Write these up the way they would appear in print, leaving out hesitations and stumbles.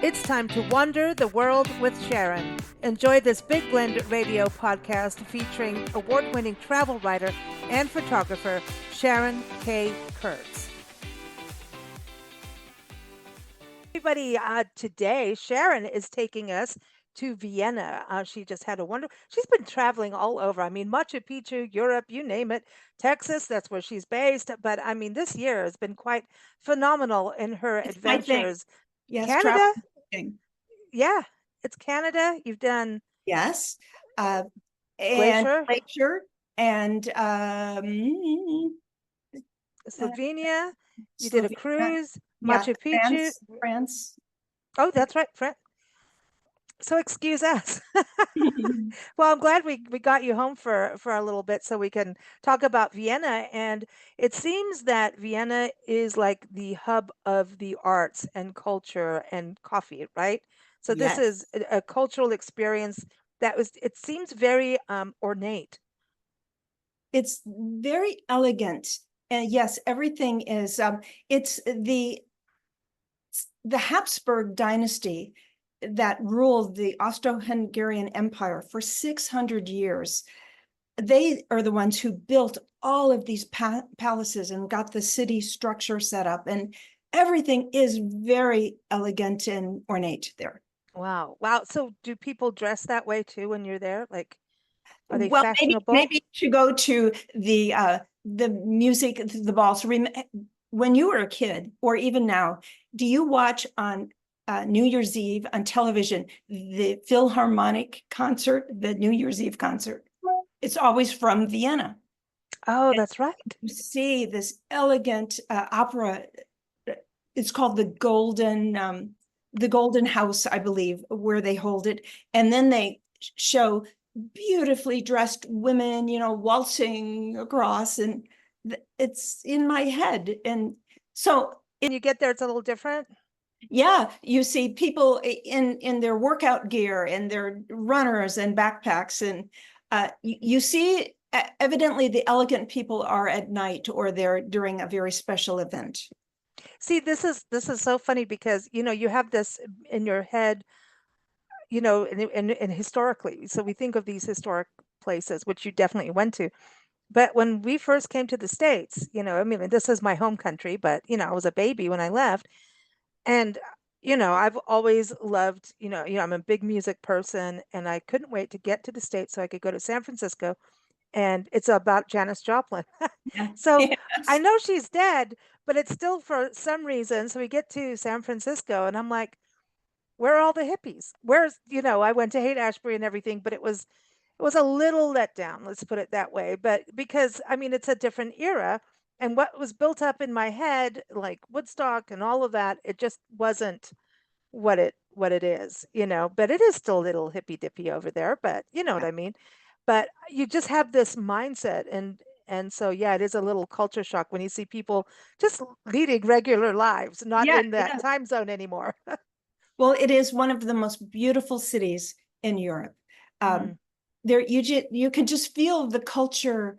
It's time to wander the world with Sharon. Enjoy this Big Blend radio podcast featuring award-winning travel writer and photographer Sharon K. Kurtz. Everybody, today Sharon is taking us to Vienna. She just had a wonderful. She's been traveling all over. I mean, Machu Picchu, Europe, you name it. Texas, that's where she's based. But I mean, this year has been quite phenomenal in her It's my thing. adventures. Yes, Canada, traveling. yeah, it's Canada. You've done Yes. Uh, and Glacier, Glacier and Slovenia. You did a Slovenia. cruise, Yeah, Machu Picchu. France. Oh, that's right, so excuse us. Well, I'm glad we got you home for a little bit so we can talk about Vienna. And it seems that Vienna is like the hub of the arts and culture and coffee, right? So this Yes, is a cultural experience that was, it seems very ornate. it's very elegant. And yes, everything is it's the Habsburg dynasty that ruled the Austro-Hungarian Empire for 600 years. They are the ones who built all of these palaces and got the city structure set up, and everything is very elegant and ornate there. Wow. Wow. So do people dress that way too when you're there? Like, are they Well, fashionable? maybe to go to the music, the balls. When you were a kid, or even now, do you watch on New Year's Eve on television the Philharmonic concert, the New Year's Eve concert? It's always from Vienna. Oh, And that's right. you see this elegant opera. It's called the Golden House, I believe, where they hold it, and then they show beautifully dressed women, waltzing across, and it's in my head. And so When you get there, it's a little different. yeah, you see people in their workout gear and their runners and backpacks, and you see evidently the elegant people are at night, or they're during a very special event. See, this is so funny because you have this in your head, and historically. So we think of these historic places, which you definitely went to. But when we first came to the States, I mean, this is my home country, but I was a baby when I left. And I've always loved, I'm a big music person, and I couldn't wait to get to the States so I could go to San Francisco, and it's about Janis Joplin. Yeah. So I Yes. know she's dead, but it's still for some reason. So we get to San Francisco, and I'm like, where are all the hippies? Where's, I went to Haight-Ashbury and everything, but it was a little let down, let's put it that way. But because I mean, it's a different era, and what was built up in my head, like Woodstock and all of that, it just wasn't what it is. But it is still a little hippy dippy over there, but you know what I mean. But you just have this mindset, and so yeah, it is a little culture shock when you see people just leading regular lives, not Yeah, in that yeah. time zone anymore. Well, it is one of the most beautiful cities in Europe. Mm. There, you can just feel the culture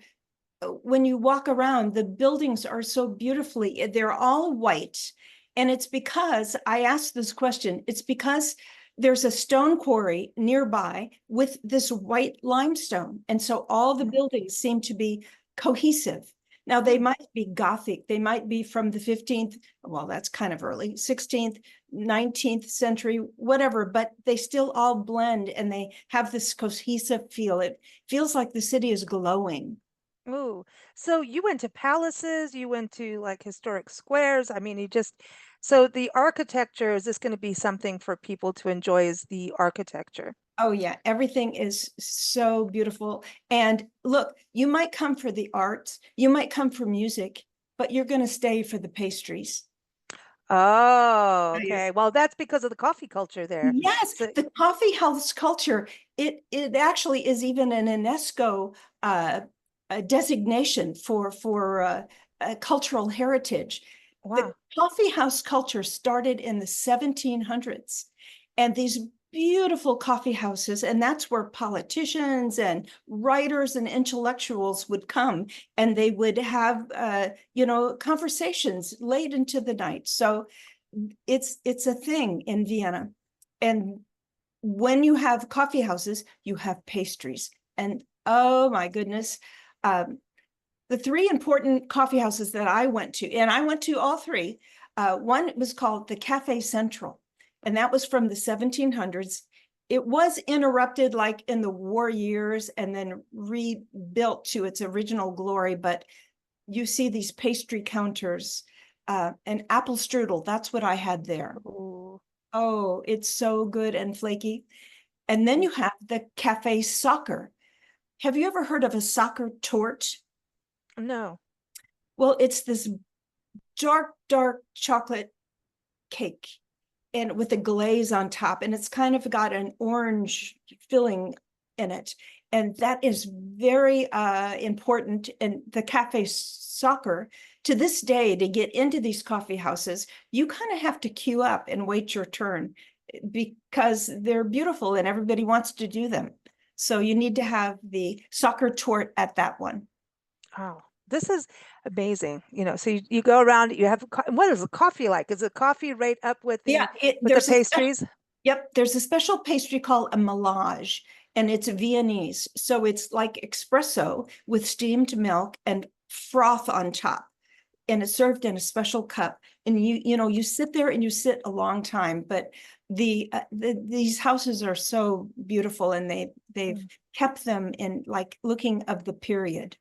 when you walk around. The buildings are so beautifully, they're all white. And it's because I asked this question, it's because there's a stone quarry nearby with this white limestone. And so all the buildings seem to be cohesive. Now, they might be Gothic, they might be from the 15th, well, that's kind of early, 16th, 19th century, whatever, but they still all blend and they have this cohesive feel. It feels like the city is glowing. Ooh, so you went to palaces, you went to like historic squares. I mean, so the architecture, is this going to be something for people to enjoy, is the architecture? Oh yeah, everything is so beautiful. And look, you might come for the arts, you might come for music, but you're going to stay for the pastries. Oh, Oh, yeah. okay. Well, that's because of the coffee culture there. Yes, So, the coffee house culture, it actually is even an UNESCO a designation for cultural heritage. The wow. coffee house culture started in the 1700s, and these beautiful coffee houses, and that's where politicians and writers and intellectuals would come, and they would have conversations late into the night. So it's a thing in Vienna. And when you have coffee houses, you have pastries. And oh my goodness, the three important coffee houses that I went to, and I went to all three. One was called the Cafe Central, and that was from the 1700s. It was interrupted like in the war years and then rebuilt to its original glory. But you see these pastry counters, and apple strudel. That's what I had there. Ooh. Oh, it's so good and flaky. And then you have the Cafe Soccer. Have you ever heard of a soccer torte? No. Well, it's this dark chocolate cake and with a glaze on top, and it's kind of got an orange filling in it. And that is very important. And the Cafe Soccer, to this day, to get into these coffee houses, you kind of have to queue up and wait your turn because they're beautiful and everybody wants to do them. So you need to have the soccer torte at that one. Wow. This is amazing. So you go around, you have what is the coffee like? Is it coffee right up with Yeah, the pastries? Yep, there's a special pastry called a melange, and it's Viennese. So it's like espresso with steamed milk and froth on top. And it's served in a special cup. And you sit there and you sit a long time. But these houses are so beautiful, and they've kept them in like looking of the period.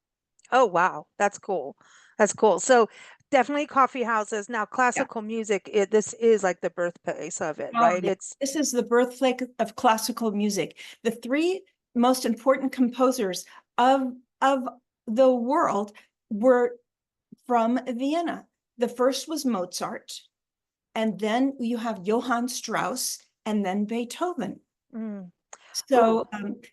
Oh, wow. That's cool. That's cool. So definitely coffee houses. Now, Yeah. classical music, this is like the birthplace of it, Oh, right? yeah. This is the birthplace of classical music. The three most important composers of the world were from Vienna. The first was Mozart, and then you have Johann Strauss, and then Beethoven. Mm. Oh, So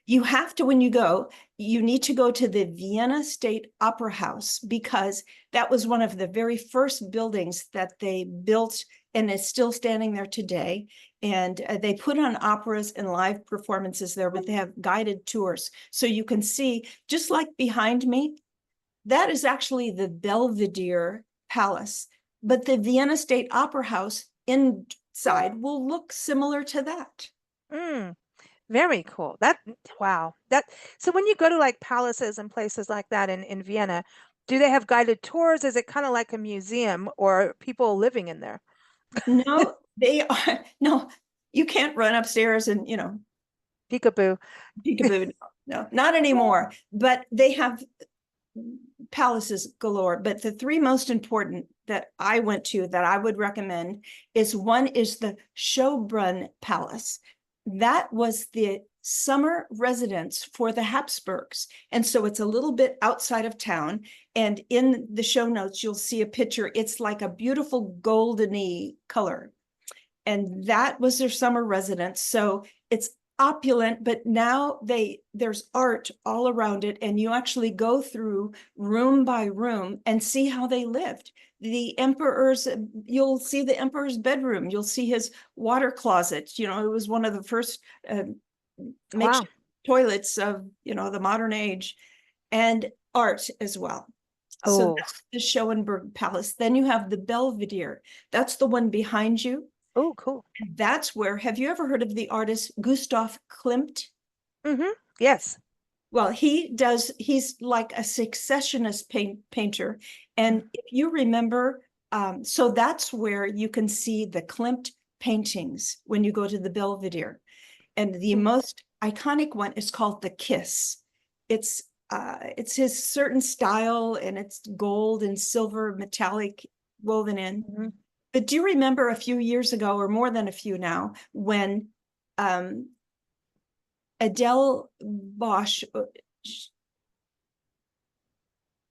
you have to, when you go, you need to go to the Vienna State Opera House because that was one of the very first buildings that they built and is still standing there today. And they put on operas and live performances there, but they have guided tours. So you can see, just like behind me, that is actually the Belvedere Palace. But the Vienna State Opera House inside will look similar to that. mm. Very cool. Wow. So when you go to like palaces and places like that in Vienna, do they have guided tours? Is it kind of like a museum or people living in there? No, they are, no, you can't run upstairs and, Peekaboo. peekaboo. No, not anymore. But they have palaces galore. But the three most important that I went to that I would recommend is one is the Schönbrunn Palace. That was the summer residence for the Habsburgs. And so it's a little bit outside of town. And in the show notes, you'll see a picture. It's like a beautiful goldeny color. And that was their summer residence. So it's opulent, but now there's art all around it, and you actually go through room by room and see how they lived. You'll see the emperor's bedroom, you'll see his water closet. It was one of the first makeshift Wow. toilets of the modern age, and art as well. So Oh, that's the Schoenberg Palace. Then you have the Belvedere. That's the one behind you. oh, cool. That's where, have you ever heard of the artist Gustav Klimt? Mm-hmm. Yes. Well, he's like a successionist painter. And if you remember, so that's where you can see the Klimt paintings when you go to the Belvedere. And the most iconic one is called The Kiss. It's his certain style, and it's gold and silver metallic woven in. Mm-hmm. But do you remember a few years ago, or more than a few now, when Adele Bosch,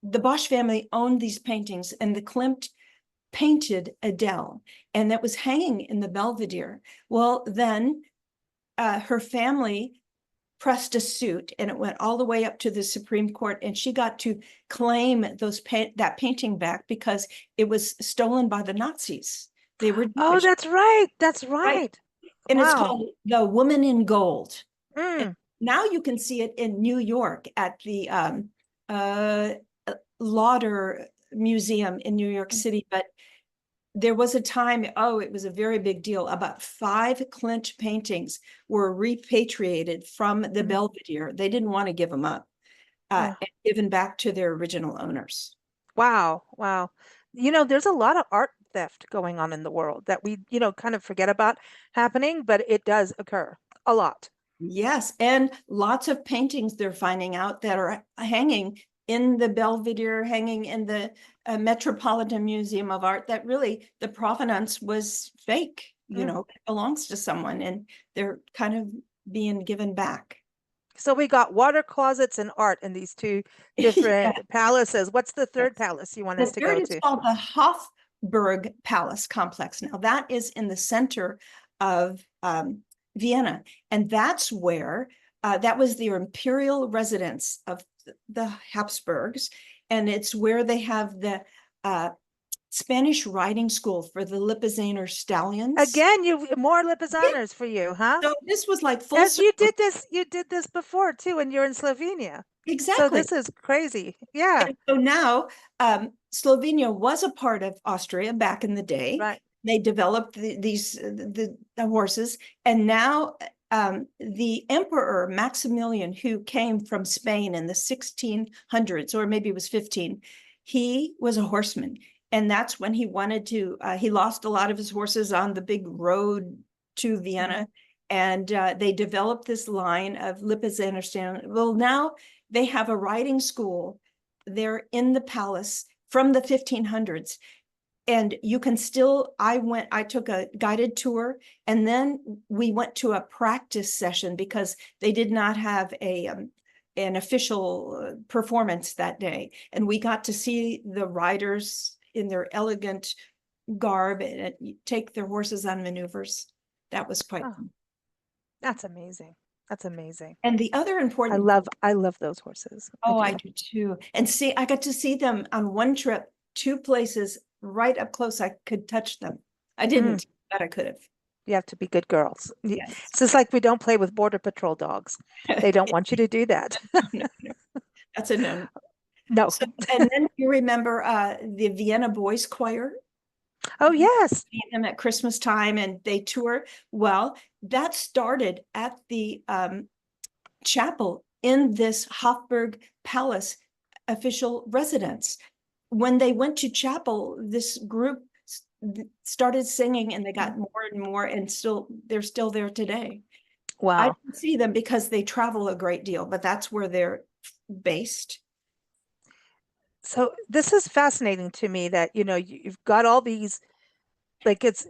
the Bosch family owned these paintings, and the Klimt painted Adele, and that was hanging in the Belvedere. Well, then her family pressed a suit, and it went all the way up to the Supreme Court, and she got to claim that painting back because it was stolen by the Nazis. They were Oh, Jewish, that's right. That's right? right. And it's Wow. called The Woman in Gold. And Mm. now you can see it in New York at the Lauder Museum in New York City. But There was a time, oh, it was a very big deal. About 5 Klimt paintings were repatriated from the Mhm. Belvedere. They didn't want to give them up, Yeah. and given back to their original owners. Wow. Wow. There's a lot of art theft going on in the world that we, kind of forget about happening, but it does occur a lot. Yes, and lots of paintings they're finding out that are hanging in the Belvedere, hanging in the Metropolitan Museum of Art, that really the provenance was fake, Mm. it belongs to someone, and they're kind of being given back. So we got water closets and art in these two Yeah, different palaces. What's the third yes. palace you want The us to third go is to? called the Hofburg Palace Complex. Now, that is in the center of Vienna, and that's where that was their imperial residence of the Habsburgs, and it's where they have the uh, Spanish riding school for the Lipizzaner stallions. Again, you more lip Yeah. designers for you, huh? So this was like full As circle. you did this before too, and you're in Slovenia. So Exactly. this is crazy. Yeah, And so now Slovenia was a part of Austria back in the day. right. They developed the horses, and now the Emperor Maximilian, who came from Spain in the 1600s, or maybe it was 15, he was a horseman, and that's when he wanted to. He lost a lot of his horses on the big road to Mhm. Vienna, and they developed this line of Lipizzaner. Well, now they have a riding school there in the palace from the 1500s, and you can still, I took a guided tour, and then we went to a practice session because they did not have an official performance that day, and we got to see the riders in their elegant garb and take their horses on maneuvers. That was quite Oh, fun. that's amazing. That's amazing. And the other important thing. I love those horses. I Oh, I do. do too. And see, I got to see them on one trip, 2 places right up close. I could touch them. I Mm, didn't, but I could have. you have to be good girls. Yes. It's just like we don't play with Border Patrol dogs. They don't want you to do that. No, no, that's a no. No. So, and then you remember the Vienna Boys Choir? Oh, yes. See them at Christmas time and they tour. Well, that started at the chapel in this Hofburg Palace official residence. When they went to chapel, this group started singing and they got more and more, and they're still there today. I Wow. didn't see them because they travel a great deal, but that's where they're based. So this is fascinating to me that, you've got all these, like it's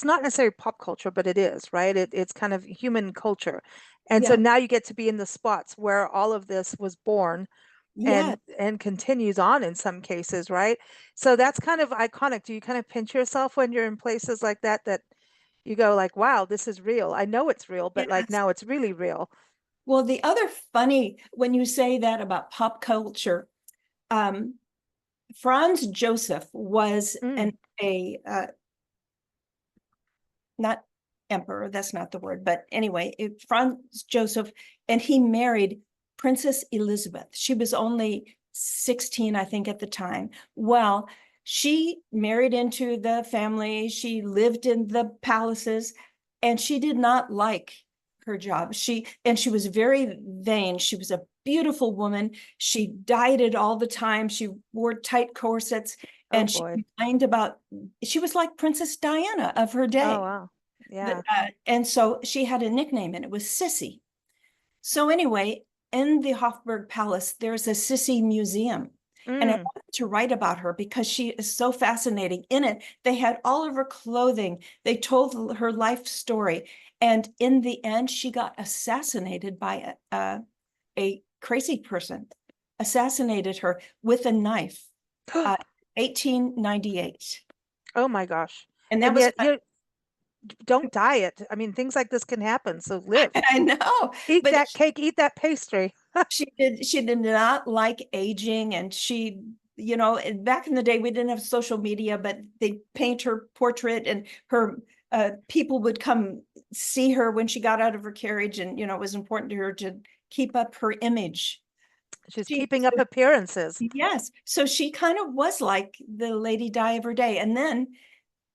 not necessarily pop culture, but it is, right? It's kind of human culture. And so Yeah. now you get to be in the spots where all of this was born Yeah. and continues on in some cases, right? So that's kind of iconic. Do you kind of pinch yourself when you're in places like that you go like, wow, this is real. I know it's real, but like Yes. now it's really real. Well, the other funny, when you say that about pop culture, um, Franz Joseph was Mm. a not emperor, that's not the word, but anyway, Franz Joseph, and he married Princess Elizabeth. She was only 16, I think, at the time. Well, she married into the family, she lived in the palaces, and she did not like her job. She was very vain. She was a beautiful woman. She dieted all the time. She wore tight corsets, Oh and she boy. complained about, she was like Princess Diana of her Oh day. wow. Yeah. And so she had a nickname, and it was Sissy. So anyway, in the Hofburg Palace, there's a Sissy museum. And I Mm. wanted to write about her because she is so fascinating. In it, they had all of her clothing. They told her life story. And in the end, she got assassinated by a crazy person, assassinated her with a knife, uh, 1898. Oh my gosh. And that And was, yet you don't diet. I mean, things like this can happen. So live. I know, Eat but that cake, eat that pastry. she did not like aging, and back in the day we didn't have social media, but they paint her portrait, and her people would come see her when she got out of her carriage, and it was important to her to keep up her image. She's She keeping up appearances. Yes, so she kind of was like the Lady Di of her day. And then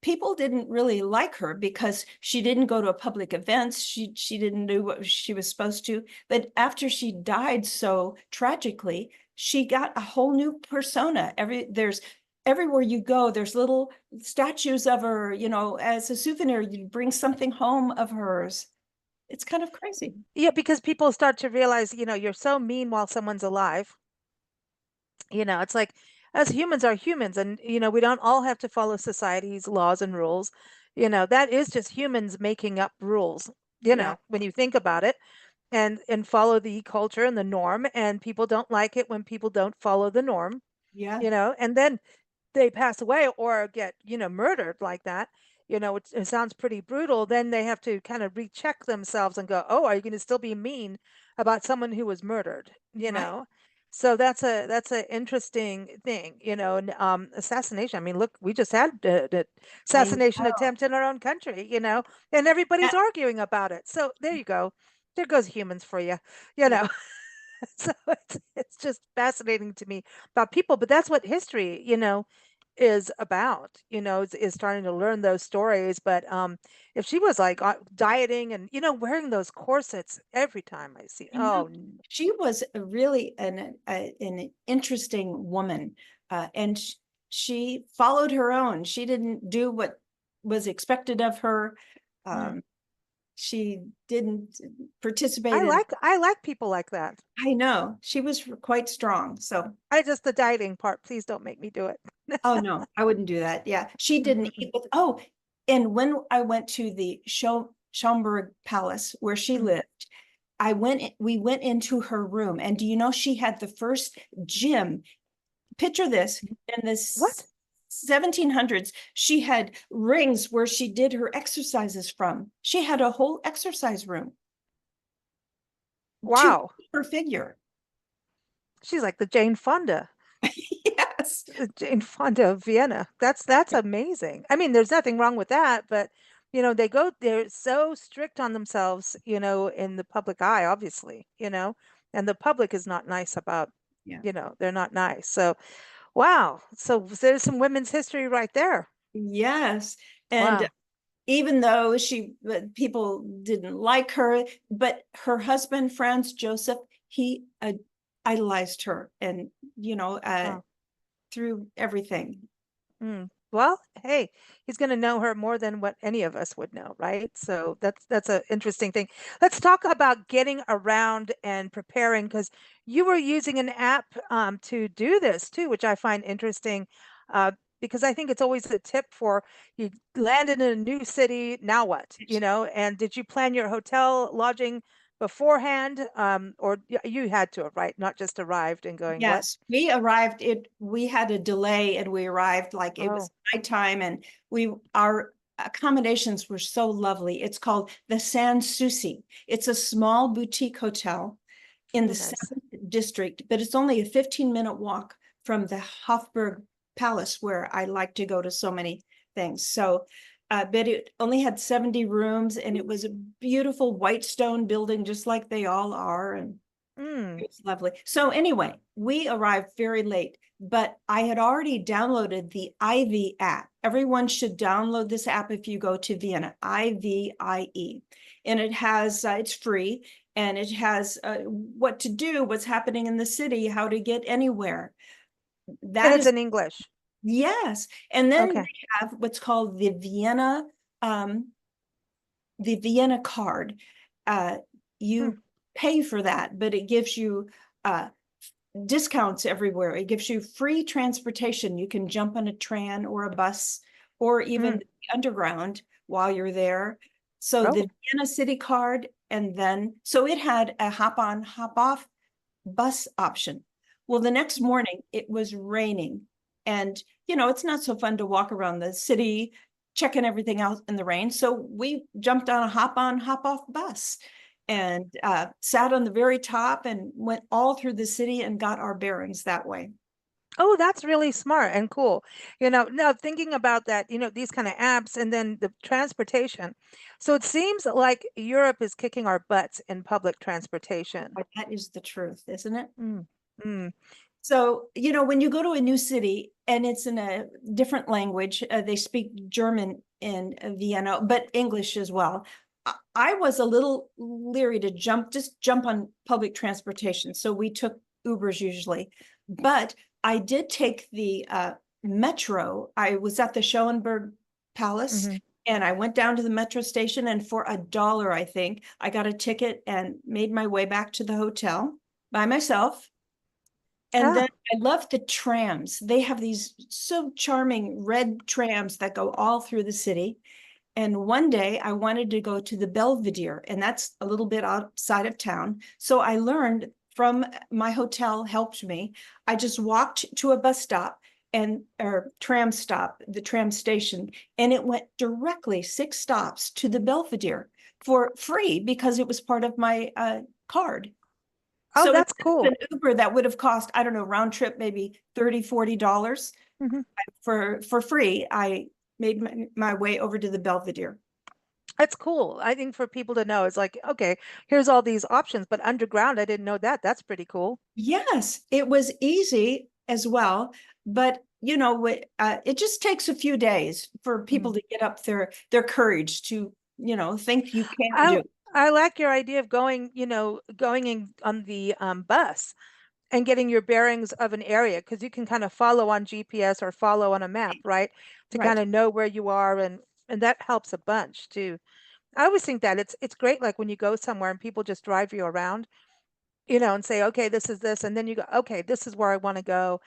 people didn't really like her because she didn't go to public events. She didn't do what she was supposed to. But after she died so tragically, she got a whole new persona. Everywhere you go, there's little statues of her, as a souvenir, you bring something home of hers. It's kind of crazy. Yeah, because people start to realize, you're so mean while someone's alive. It's like us humans are humans, and we don't all have to follow society's laws and rules. That is just humans making up rules, Yeah. when you think about it, and follow the culture and the norm, and people don't like it when people don't follow the norm, Yeah. and then they pass away or get, murdered like that, it sounds pretty brutal. Then they have to kind of recheck themselves and go, oh, are you going to still be mean about someone who was murdered? Right. So that's a interesting thing, and assassination. I mean, look, we just had the I assassination know. attempt in our own country, and everybody's That- arguing about it. So there you go. There goes humans for you, you yeah. know. So it's just fascinating to me about people, but that's what history, is about, is starting to learn those stories. But if she was like dieting and, wearing those corsets every time I see, I know. oh, She was really an interesting woman, and she followed her own. She didn't do what was expected of her. mm, Um, she didn't participate I in. like I like people like that. I know she was quite strong. So, I just the dieting part, please don't make me do it. oh no, I wouldn't do that. Yeah, she didn't Mm-mm-mm. eat with. Oh, and when I went to the Schaumburg Palace where she Mm. lived, we went into her room, and do you know she had the first gym? Picture this, in the What? 1700s, she had rings where she did her exercises from. She had a whole exercise room to Wow. her figure. She's like the Jane Fonda. Yes. Jane Fonda of Vienna. That's amazing. I mean, there's nothing wrong with that, but they're so strict on themselves, in the public eye, obviously, and the public is not nice about, Yeah. they're not nice. So, wow. So there's some women's history right there. Yes. And Wow. even though people didn't like her, but her husband, Franz Joseph, he idolized her and, Wow. through everything. Mm. Well, hey, he's going to know her more than what any of us would know, right? So that's an interesting thing. Let's talk about getting around and preparing, because you were using an app to do this too, which I find interesting. Uh, because I think it's always a tip for you landed in a new city, now what? And did you plan your hotel lodging beforehand? Or you had to have, right? Not just arrived and going, what? Yes, we had a delay and we arrived like it was Oh, nighttime, and our accommodations were so lovely. It's called the San Souci. It's a small boutique hotel in the very nice. 7th district, but it's only a 15-minute walk from the Hofburg Palace where I like to go to so many things. So, but it only had 70 rooms, and it was a beautiful white stone building, just like they all are. And Mm. it's lovely. So anyway, we arrived very late, but I had already downloaded the Ivy app. Everyone should download this app if you go to Vienna, IVIE. And it's free, and it has what to do, what's happening in the city, how to get anywhere. And That it's is, in English. yes. And then Okay. they have what's called um, the Vienna card. Uh, Hmm. you pay for that, but it gives you uh, discounts everywhere. It gives you free transportation. You can jump on a tram or a bus or even Mm. the underground while you're there. So Oh, the Vienna City card, and then so it had a hop on, hop off bus option. Well, the next morning it was raining, and it's not so fun to walk around the city checking everything out in the rain. So we jumped on a hop on, hop off bus and sat on the very top and went all through the city and got our bearings that way. oh, that's really smart and cool. Now thinking about that, these kind of apps and then the transportation. So it seems like Europe is kicking our butts in public transportation. That is the truth, isn't it? Mm. Mm. So, when you go to a new city, and it's in a different language. They speak German in Vienna, but English as well. I was a little leery to just jump on public transportation. So we took Ubers usually, but I did take the metro. I was at the Schoenberg Palace Hmm. and I went down to the metro station, and for $1, I think, I got a ticket and made my way back to the hotel by myself. And then Ah, I love the trams. They have these so charming red trams that go all through the city. And one day I wanted to go to the Belvedere, and that's a little bit outside of town. So I learned from my hotel helped me. I just walked to a bus stop and or tram stop, the tram station, and it went directly 6 stops to the Belvedere for free because it was part of my card. oh, So that's instead of cool. an Uber that would have cost, I don't know, round trip, maybe $30, $40 Hmm. for free, I made my way over to the Belvedere. That's cool. I think for people to know, it's like, okay, here's all these options, but underground, I didn't know that. That's pretty cool. Yes, it was easy as well, but it just takes a few days for people Mm. to get up their courage to, think you can't I do. I like your idea of going, going in on the bus and getting your bearings of an area because you can kind of follow on GPS or follow on a map, right? To kind Right. of know where you are, and that helps a bunch too. I always think that it's great like when you go somewhere and people just drive you around, and say, okay, this is this, and then you go, okay, this is where I want to go.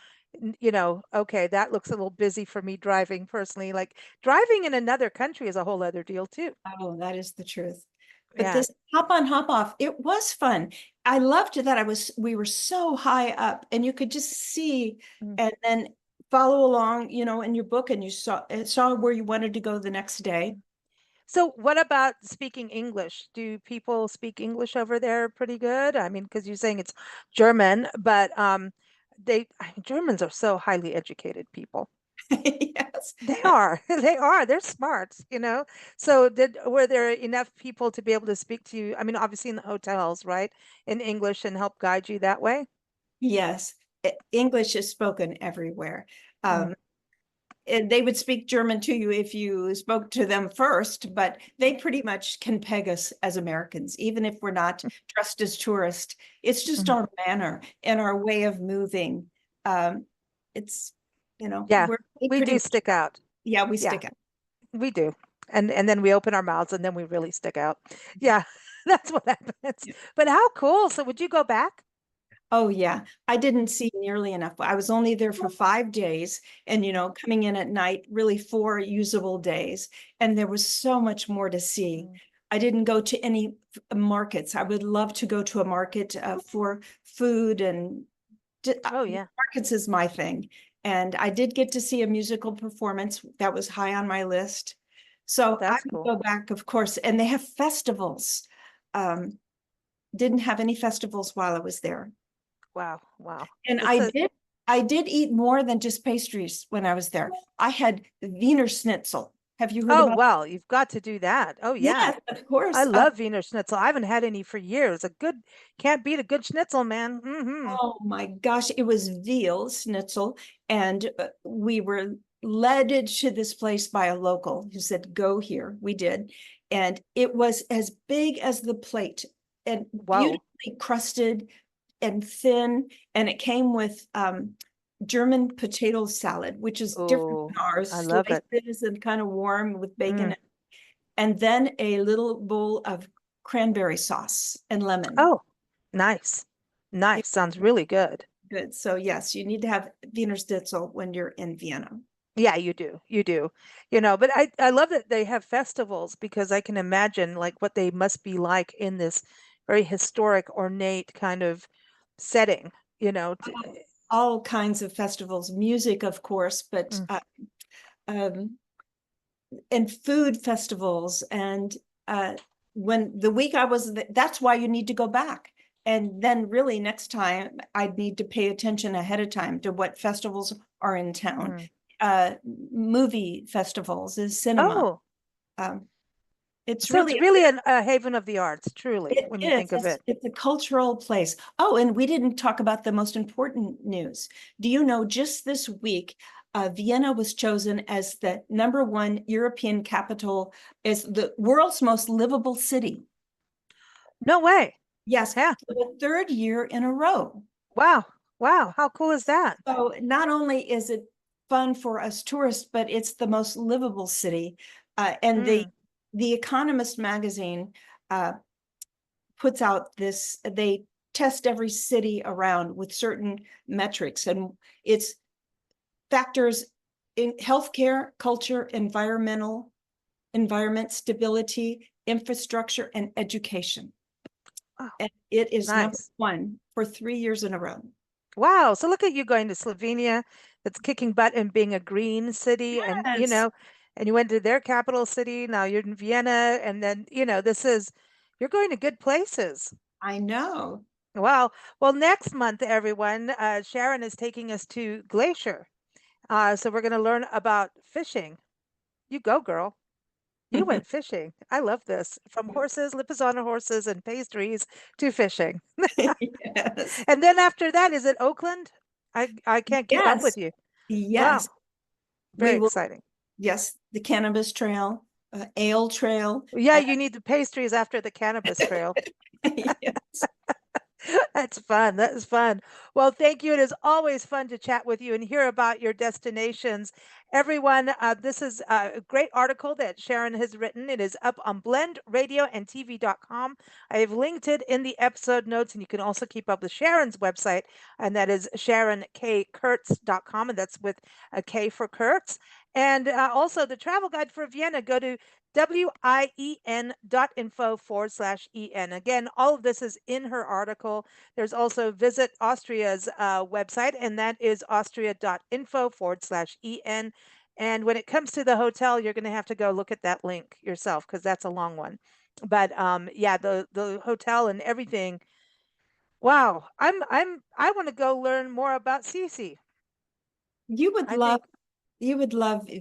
Okay, that looks a little busy for me driving personally. Like driving in another country is a whole other deal too. Oh, that is the truth. But Yeah. this hop on, hop off, it was fun. I loved that we were so high up and you could just see Mm. and then follow along, in your book, and you saw where you wanted to go the next day. So what about speaking English? Do people speak English over there pretty good? I mean, because you're saying it's German, but Germans are so highly educated people. Yes. They are. They are. They're smart. So were there enough people to be able to speak to you? I mean, obviously in the hotels, right? In English and help guide you that way? Yes. English is spoken everywhere. Mm. Um, and they would speak German to you if you spoke to them first, but they pretty much can peg us as Americans, even if we're not dressed as tourists. It's just Mhm. our manner and our way of moving. Um, it's, Yeah, they we pretty do much, stick out. yeah, we Yeah, stick out. we do. And then we open our mouths and then we really stick out. Yeah, that's what happens. But how cool. So would you go back? Oh, yeah. I didn't see nearly enough. I was only there for 5 days and, coming in at night, really 4 usable days. And there was so much more to see. Mm. I didn't go to any markets. I would love to go to a market for food and Oh yeah. markets is my thing. And I did get to see a musical performance that was high on my list. Oh, So I that's would cool. go back, of course, and they have festivals. Um, didn't have any festivals while I was there. Wow. Wow. And It's a I did eat more than just pastries when I was there. I had Wiener Schnitzel. Have you heard Oh, about? well, you've got to do that. Oh yeah. Yes, of I course. love Wiener Schnitzel. I haven't had any for years. A good can't beat a good schnitzel, man. Hmm. Oh my gosh, it was veal schnitzel, and we were led to this place by a local who said, "Go here." We did, and it was as big as the plate and Whoa. beautifully crusted and thin, and it came with German potato salad, which is different Oh, than ours, I love it. slices and kind of warm with bacon, Mm. and then a little bowl of cranberry sauce and lemon. Oh, nice. It Nice. Sounds really good. was good. So yes, you need to have Wiener Schnitzel when you're in Vienna. Yeah, you do. You do. But I love that they have festivals because I can imagine like what they must be like in this very historic, ornate kind of setting, you know. All kinds of festivals, music, of course, but Mm. um, and food festivals. And when the week I was, that's why you need to go back. And then really next time I'd need to pay attention ahead of time to what festivals are in town. Mm. Uh, Movie festivals is cinema. Oh, Um, it's so it's really really a haven of the arts, truly, it when you is. think of it. It's a cultural place. Oh, and we didn't talk about the most important news. Do you know just this week, Vienna was chosen as the #1 European capital, as the world's most livable city. No way. Yes, Yeah. for the 3rd year in a row. Wow. Wow. How cool is that? So not only is it fun for us tourists, but it's the most livable city. And the Economist magazine puts out this, they test every city around with certain metrics, and it's factors in healthcare, culture, environment, stability, infrastructure, and education. Oh, And it is nice. #1 for 3 years in a row. Wow. So look at you going to Slovenia, that's kicking butt and being a green city. And, Yes, and you went to their capital city. Now you're in Vienna. And then, you're going to good places. I know. Wow. Well, next month, everyone, Sharon is taking us to Glacier. So we're going to learn about fishing. You go, girl. You went fishing. I love this. From horses, Lipizzaner horses and pastries to fishing. Yes. And then after that, is it Oakland? I can't keep up Yes. with you. Wow. Yes. We Very will. exciting. Yes. The cannabis trail, ale trail. Yeah, you need the pastries after the cannabis trail. Yes. That's fun. That is fun. Well, thank you. It is always fun to chat with you and hear about your destinations. Everyone, this is a great article that Sharon has written. It is up on blendradioandtv.com. I have linked it in the episode notes, and you can also keep up with Sharon's website, and that is SharonKKurtz.com, and that's with a K for Kurtz. And also the travel guide for Vienna. Go to wien.info/en. Again, all of this is in her article. There's also Visit Austria's website, and that is austria.info/en. And when it comes to the hotel, you're going to have to go look at that link yourself because that's a long one. But yeah, the hotel and everything. Wow, I want to go learn more about Cece. You would I love, think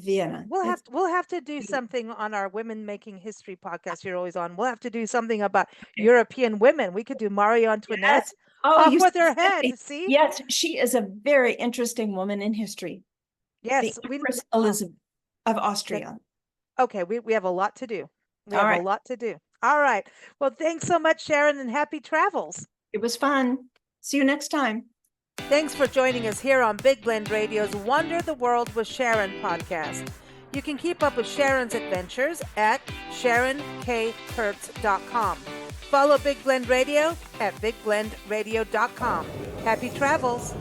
Vienna. we'll have to do something on our Women Making History podcast you're always on. We'll have to do something about European women. We could do Marie Antoinette Yes. Oh, off you with her say. head. See? Yes, she is a very interesting woman in history. The Yes, Empress Elizabeth of Austria. okay, we have a lot to do. We All have a right. lot to do. All right. Well, thanks so much, Sharon, and happy travels. It was fun. See you next time. Thanks for joining us here on Big Blend Radio's Wander the World with Sharon podcast. You can keep up with Sharon's adventures at SharonKKurtz.com. Follow Big Blend Radio at BigBlendRadio.com. Happy travels.